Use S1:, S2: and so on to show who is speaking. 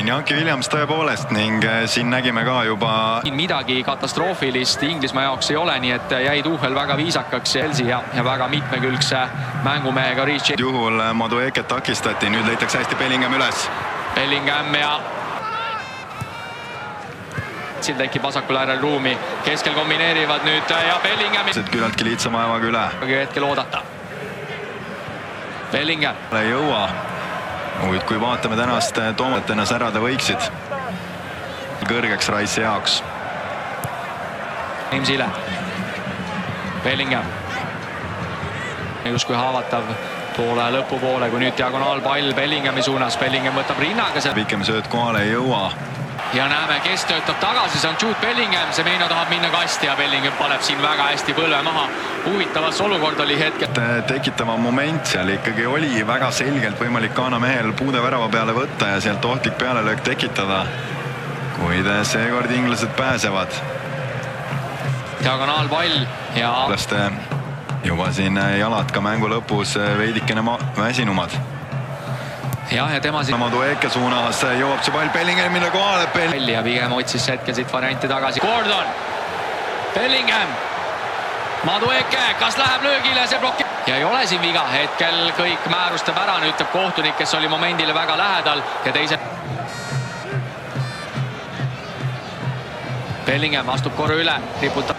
S1: Iñaki Williams tõepoolest ning siin nägime ka juba
S2: midagi katastroofilist Inglismaa jaoks ei ole, nii et jäi Tuchel väga viisakaks ja väga mitmekülgse mängumehega Reach.
S1: Juhul Madueket takistati, nüüd leitakse hästi Bellingham üles.
S2: Bellingham ja siin tekib vasakul äärel ruumi, keskel kombineerivad nüüd ja Bellingham.
S1: Küllaltki lihtsa vaevaga üle.
S2: Hetkel oodata. Bellingham.
S1: Ei jõua. Kui vaatame tänast Toomat ennast särada võiksid. Kõrgeks Rice'i jaoks.
S2: Jamesile. Bellingham. Just kui haavatav poole lõpupoole, kui nüüd diagonaalpall Bellinghami suunas. Bellingham võtab rinnaga.
S1: Pikem sööt kohale ei jõua.
S2: Ja näeme, kes töötab tagasi, see on Jude Bellingham, see Meino tahab minna kasti ja Bellingham paneb siin väga hästi põlve maha. Huvitavas olukord oli hetkel.
S1: Tekitava moment seal ikkagi oli väga selgelt võimalik Ghana mehel puude värava peale võtta ja sealt ohtlik pealelöök tekitada. Kuid seekord inglased pääsevad.
S2: Diagonaalpall ja
S1: juba siin jalad ka mängu lõpus veidikene väsinumad.
S2: Ja tema siin
S1: Madueke suunas jõuab see pall Bellinghamile kohale.
S2: Ja pigem otsis hetkel siit varianti tagasi. Gordon, Bellingham, Madueke, kas läheb löögile, see blokki. Ja ei ole siin viga, hetkel kõik määruste pärane, ütleb kohtunik, kes oli momendile väga lähedal ja teise. Bellingham astub korra üle, riputab.